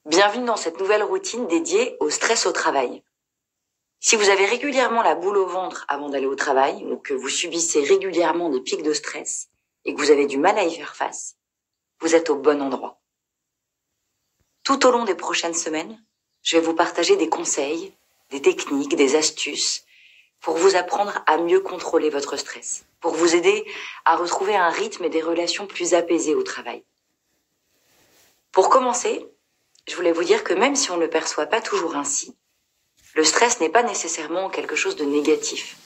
Bienvenue dans cette nouvelle routine dédiée au stress au travail. Si vous avez régulièrement la boule au ventre avant d'aller au travail ou que vous subissez régulièrement des pics de stress et que vous avez du mal à y faire face, vous êtes au bon endroit. Tout au long des prochaines semaines, je vais vous partager des conseils, des techniques, des astuces pour vous apprendre à mieux contrôler votre stress, pour vous aider à retrouver un rythme et des relations plus apaisées au travail. Pour commencer, je voulais vous dire que même si on ne le perçoit pas toujours ainsi, le stress n'est pas nécessairement quelque chose de négatif.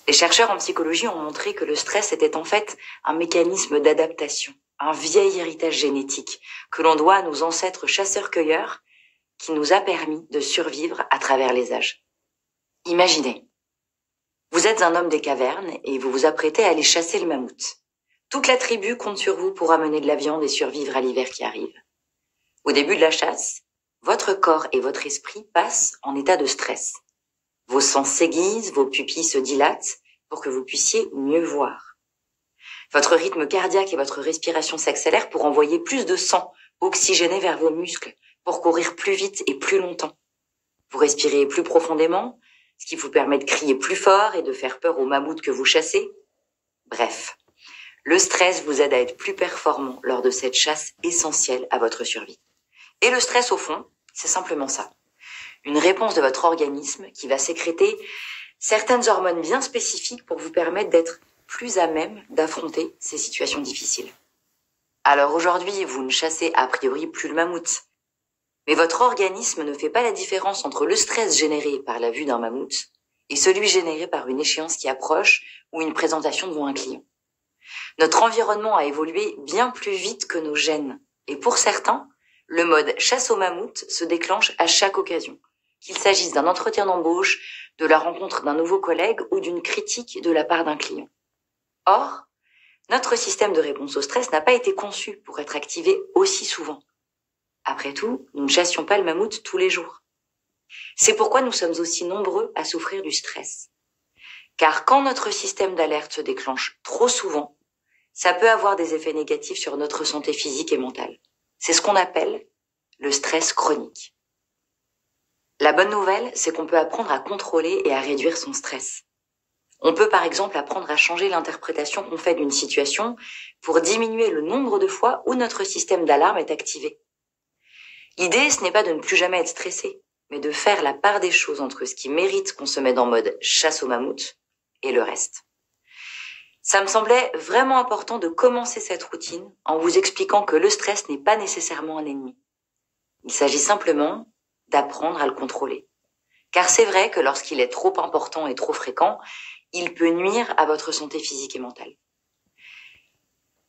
Les chercheurs en psychologie ont montré que le stress était en fait un mécanisme d'adaptation, un vieil héritage génétique que l'on doit à nos ancêtres chasseurs-cueilleurs qui nous a permis de survivre à travers les âges. Imaginez, vous êtes un homme des cavernes et vous vous apprêtez à aller chasser le mammouth. Toute la tribu compte sur vous pour amener de la viande et survivre à l'hiver qui arrive. Au début de la chasse, votre corps et votre esprit passent en état de stress. Vos sens s'aiguisent, vos pupilles se dilatent pour que vous puissiez mieux voir. Votre rythme cardiaque et votre respiration s'accélèrent pour envoyer plus de sang oxygéné vers vos muscles, pour courir plus vite et plus longtemps. Vous respirez plus profondément, ce qui vous permet de crier plus fort et de faire peur aux mammouths que vous chassez. Bref, le stress vous aide à être plus performant lors de cette chasse essentielle à votre survie. Et le stress, au fond, c'est simplement ça. Une réponse de votre organisme qui va sécréter certaines hormones bien spécifiques pour vous permettre d'être plus à même d'affronter ces situations difficiles. Alors aujourd'hui, vous ne chassez a priori plus le mammouth. Mais votre organisme ne fait pas la différence entre le stress généré par la vue d'un mammouth et celui généré par une échéance qui approche ou une présentation devant un client. Notre environnement a évolué bien plus vite que nos gènes. Et pour certains, le mode chasse au mammouth se déclenche à chaque occasion, qu'il s'agisse d'un entretien d'embauche, de la rencontre d'un nouveau collègue ou d'une critique de la part d'un client. Or, notre système de réponse au stress n'a pas été conçu pour être activé aussi souvent. Après tout, nous ne chassions pas le mammouth tous les jours. C'est pourquoi nous sommes aussi nombreux à souffrir du stress. Car quand notre système d'alerte se déclenche trop souvent, ça peut avoir des effets négatifs sur notre santé physique et mentale. C'est ce qu'on appelle le stress chronique. La bonne nouvelle, c'est qu'on peut apprendre à contrôler et à réduire son stress. On peut par exemple apprendre à changer l'interprétation qu'on fait d'une situation pour diminuer le nombre de fois où notre système d'alarme est activé. L'idée, ce n'est pas de ne plus jamais être stressé, mais de faire la part des choses entre ce qui mérite qu'on se mette en mode chasse au mammouth et le reste. Ça me semblait vraiment important de commencer cette routine en vous expliquant que le stress n'est pas nécessairement un ennemi. Il s'agit simplement d'apprendre à le contrôler. Car c'est vrai que lorsqu'il est trop important et trop fréquent, il peut nuire à votre santé physique et mentale.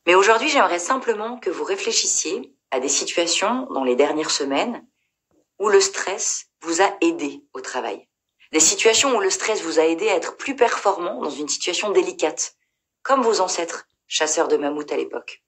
Mais aujourd'hui, j'aimerais simplement que vous réfléchissiez à des situations dans les dernières semaines où le stress vous a aidé au travail. Des situations où le stress vous a aidé à être plus performant dans une situation délicate, comme vos ancêtres, chasseurs de mammouths à l'époque.